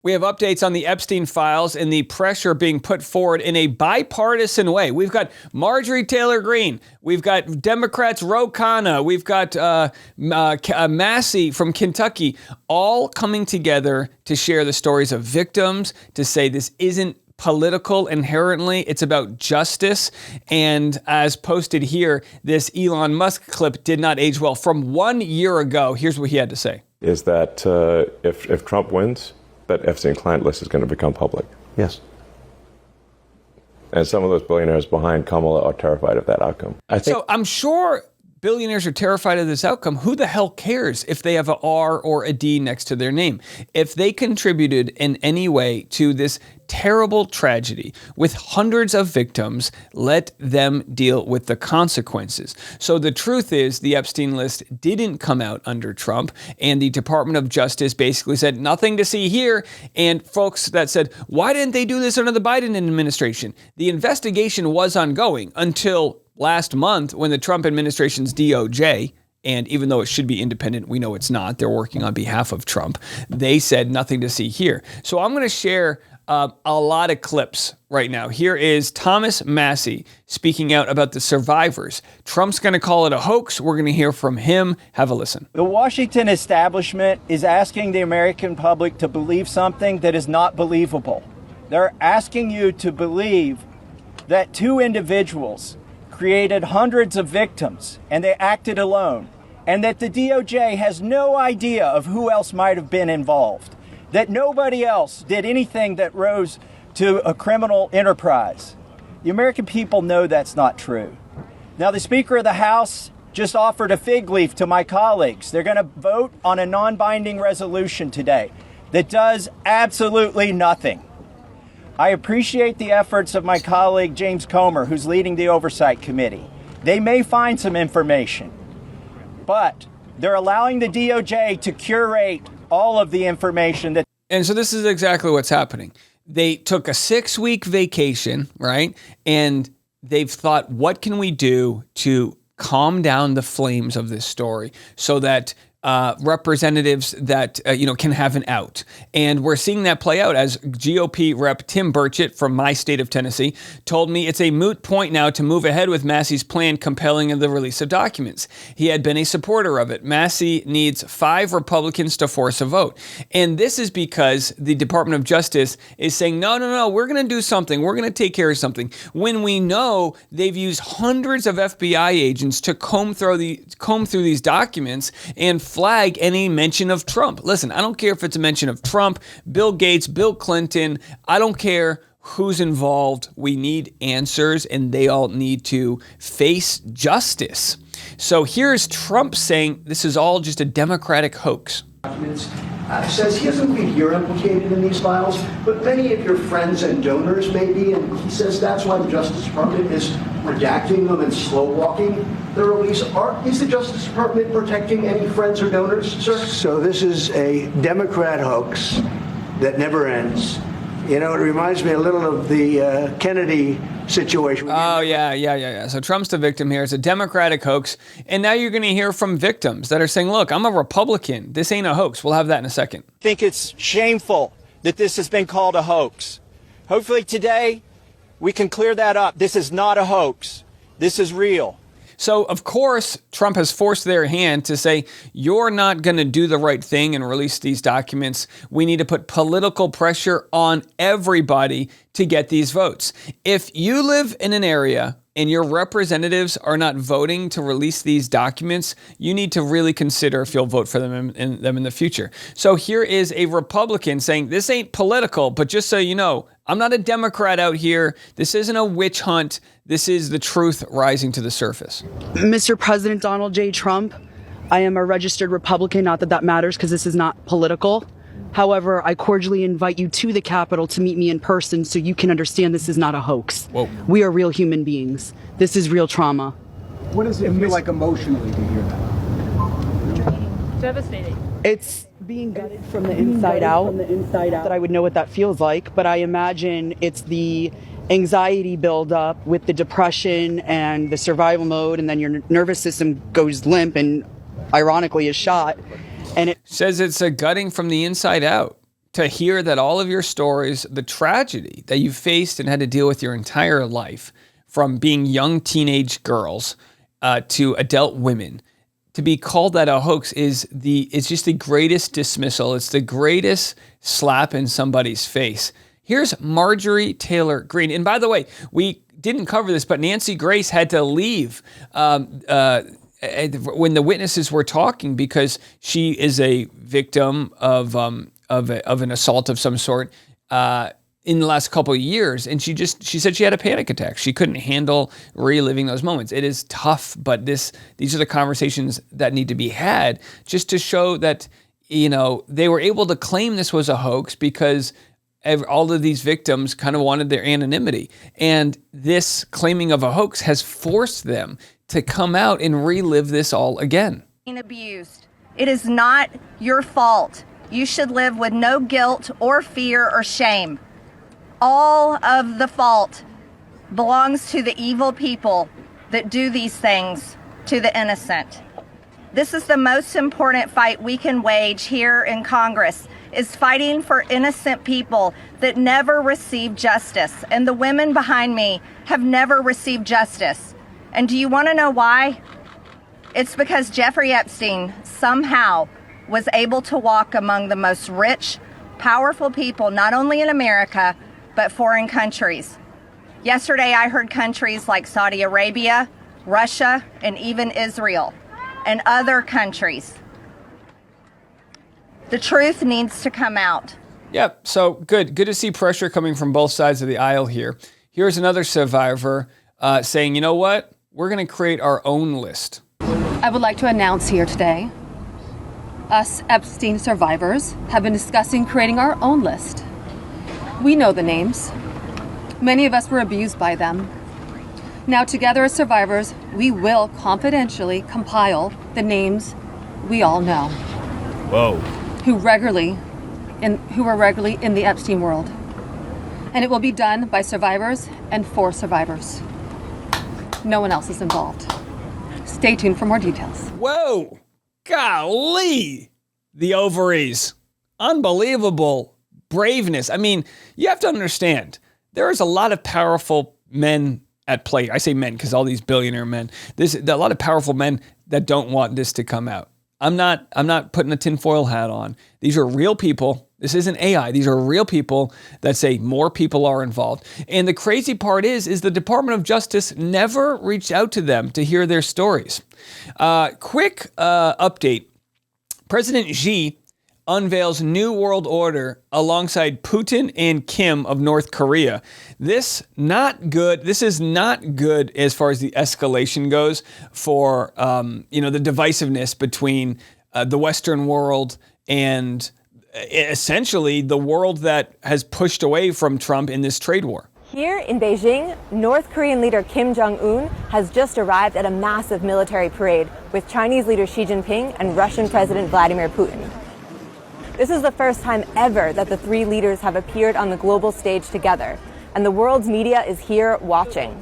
We have updates on the Epstein files and the pressure being put forward in a bipartisan way. We've got Marjorie Taylor Greene. We've got Democrats Ro Khanna. We've got Massey from Kentucky, all coming together to share the stories of victims, to say this isn't political inherently. It's about justice. And as posted here, this Elon Musk clip did not age well. From 1 year ago, here's what he had to say. Is that if Trump wins, that Epstein client list is going to become public. Yes. And some of those billionaires behind Kamala are terrified of that outcome. So I'm sure billionaires are terrified of this outcome. Who the hell cares if they have a R or a D next to their name? If they contributed in any way to this terrible tragedy with hundreds of victims, let them deal with the consequences. So the truth is the Epstein list didn't come out under Trump, and the Department of Justice basically said nothing to see here. And folks that said, why didn't they do this under the Biden administration? The investigation was ongoing until last month when the Trump administration's DOJ, and even though it should be independent, we know it's not. They're working on behalf of Trump. They said nothing to see here. So I'm going to share a lot of clips right now. Here is Thomas Massey speaking out about the survivors. Trump's going to call it a hoax. We're going to hear from him. Have a listen. The Washington establishment is asking the American public to believe something that is not believable. They're asking you to believe that two individuals created hundreds of victims and they acted alone, and that the DOJ has no idea of who else might have been involved, that nobody else did anything that rose to a criminal enterprise. The American people know that's not true. Now, the Speaker of the House just offered a fig leaf to my colleagues. They're going to vote on a non-binding resolution today that does absolutely nothing. I appreciate the efforts of my colleague James Comer, who's leading the Oversight Committee. They may find some information, but they're allowing the DOJ to curate all of the information that. And so this is exactly what's happening. They took a 6-week vacation, right? And they've thought, what can we do to calm down the flames of this story so that representatives that, can have an out. And we're seeing that play out as GOP Rep Tim Burchett from my state of Tennessee told me it's a moot point now to move ahead with Massey's plan compelling the release of documents. He had been a supporter of it. Massey needs 5 Republicans to force a vote. And this is because the Department of Justice is saying, no, we're going to do something. We're going to take care of something. When we know they've used hundreds of FBI agents to comb through these documents and flag any mention of Trump. Listen, I don't care if it's a mention of Trump, Bill Gates, Bill Clinton. I don't care who's involved. We need answers, and they all need to face justice. So here's Trump saying this is all just a Democratic hoax. Says he doesn't believe you're implicated in these files, but many of your friends and donors may be, and he says that's why the Justice Department is redacting them and slow-walking the release. Is the Justice Department protecting any friends or donors, sir? So this is a Democrat hoax that never ends. You know, it reminds me a little of the Kennedy situation. Oh, yeah. So Trump's the victim here. It's a Democratic hoax. And now you're going to hear from victims that are saying, look, I'm a Republican. This ain't a hoax. We'll have that in a second. I think it's shameful that this has been called a hoax. Hopefully today we can clear that up. This is not a hoax. This is real. So, of course, Trump has forced their hand to say, you're not going to do the right thing and release these documents. We need to put political pressure on everybody to get these votes. If you live in an area and your representatives are not voting to release these documents, you need to really consider if you'll vote for them in the future. So here is a Republican saying, this ain't political, but just so you know, I'm not a Democrat out here. This isn't a witch hunt. This is the truth rising to the surface. Mr. President Donald J. Trump, I am a registered Republican, not that that matters because this is not political. However, I cordially invite you to the Capitol to meet me in person so you can understand this is not a hoax. Whoa. We are real human beings. This is real trauma. What does it feel like emotionally to hear that? Devastating. It's being gutted from the inside out. That I would know what that feels like, but I imagine it's the anxiety buildup with the depression and the survival mode, and then your nervous system goes limp and ironically is shot. And it says it's a gutting from the inside out. to hear that all of your stories, the tragedy that you faced and had to deal with your entire life, from being young teenage girls to adult women, to be called that a hoax it's just the greatest dismissal. It's the greatest slap in somebody's face. Here's Marjorie Taylor Greene. And by the way, we didn't cover this, but Nancy Grace had to leave when the witnesses were talking because she is a victim of an assault of some sort in the last couple of years. And she said she had a panic attack. She couldn't handle reliving those moments. It is tough, but these are the conversations that need to be had just to show that, they were able to claim this was a hoax because all of these victims kind of wanted their anonymity. And this claiming of a hoax has forced them to come out and relive this all again. Being abused. It is not your fault. You should live with no guilt or fear or shame. All of the fault belongs to the evil people that do these things to the innocent. This is the most important fight we can wage here in Congress, is fighting for innocent people that never receive justice. And the women behind me have never received justice. And do you want to know why? It's because Jeffrey Epstein somehow was able to walk among the most rich, powerful people, not only in America, but foreign countries. Yesterday, I heard countries like Saudi Arabia, Russia, and even Israel, and other countries. The truth needs to come out. Yep, so good to see pressure coming from both sides of the aisle here. Here's another survivor saying, you know what? We're going to create our own list. I would like to announce here today, us Epstein survivors have been discussing creating our own list. We know the names. Many of us were abused by them. Now, together as survivors, we will confidentially compile the names we all know. Whoa. Who were regularly in the Epstein world. And it will be done by survivors and for survivors. No one else is involved. Stay tuned for more details. Whoa! Golly! The ovaries. Unbelievable braveness. I mean, you have to understand, there is a lot of powerful men at play. I say men because all these billionaire men. There's a lot of powerful men that don't want this to come out. I'm not putting a tinfoil hat on. These are real people. This isn't AI. These are real people that say more people are involved. And the crazy part is the Department of Justice never reached out to them to hear their stories. Quick update. President Xi unveils new world order alongside Putin and Kim of North Korea. This not good. This is not good as far as the escalation goes for the divisiveness between the Western world and essentially the world that has pushed away from Trump in this trade war. Here in Beijing, North Korean leader Kim Jong-un has just arrived at a massive military parade with Chinese leader Xi Jinping and Russian President Vladimir Putin. This is the first time ever that the three leaders have appeared on the global stage together, and the world's media is here watching.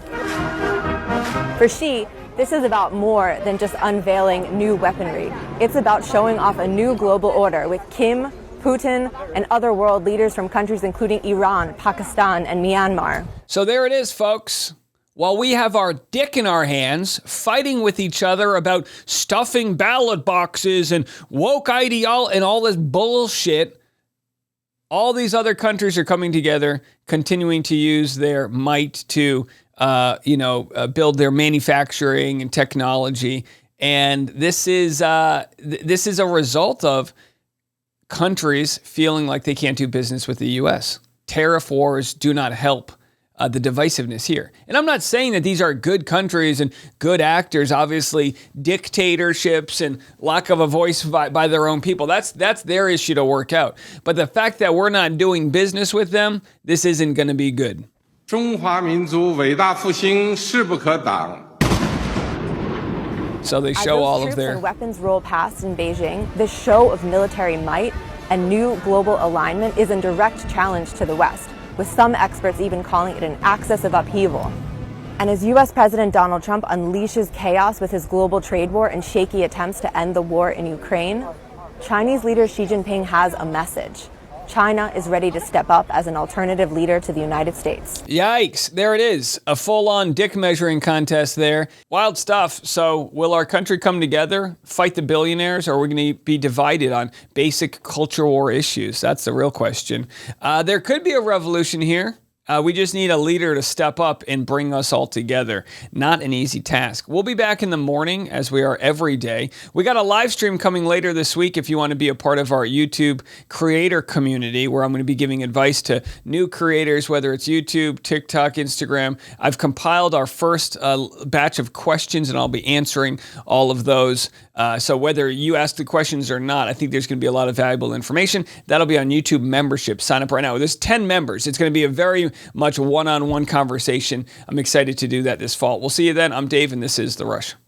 For Xi, this is about more than just unveiling new weaponry. It's about showing off a new global order with Kim, Putin, and other world leaders from countries including Iran, Pakistan, and Myanmar. So there it is, folks. While we have our dick in our hands, fighting with each other about stuffing ballot boxes and woke ideology and all this bullshit, all these other countries are coming together, continuing to use their might to, build their manufacturing and technology. And this is a result of countries feeling like they can't do business with the U.S. Tariff wars do not help the divisiveness here. And I'm not saying that these are good countries and good actors. Obviously, dictatorships and lack of a voice by their own people, that's their issue to work out. But the fact that we're not doing business with them, this isn't going to be good. 中华民族伟大复兴势不可挡. So they show all of their and weapons roll past in Beijing. This show of military might and new global alignment is in direct challenge to the West, with some experts even calling it an axis of upheaval. And as U.S. President Donald Trump unleashes chaos with his global trade war and shaky attempts to end the war in Ukraine, Chinese leader Xi Jinping has a message. China is ready to step up as an alternative leader to the United States. Yikes, there it is. A full-on dick measuring contest there. Wild stuff. So will our country come together, fight the billionaires, or are we going to be divided on basic culture war issues? That's the real question. There could be a revolution here. We just need a leader to step up and bring us all together. Not an easy task. We'll be back in the morning, as we are every day. We got a live stream coming later this week if you want to be a part of our YouTube creator community, where I'm going to be giving advice to new creators, whether it's YouTube, TikTok, Instagram. I've compiled our first batch of questions, and I'll be answering all of those. So whether you ask the questions or not, I think there's going to be a lot of valuable information. That'll be on YouTube membership. Sign up right now. There's 10 members. It's going to be a very much one-on-one conversation. I'm excited to do that this fall. We'll see you then. I'm Dave, and this is The Rush.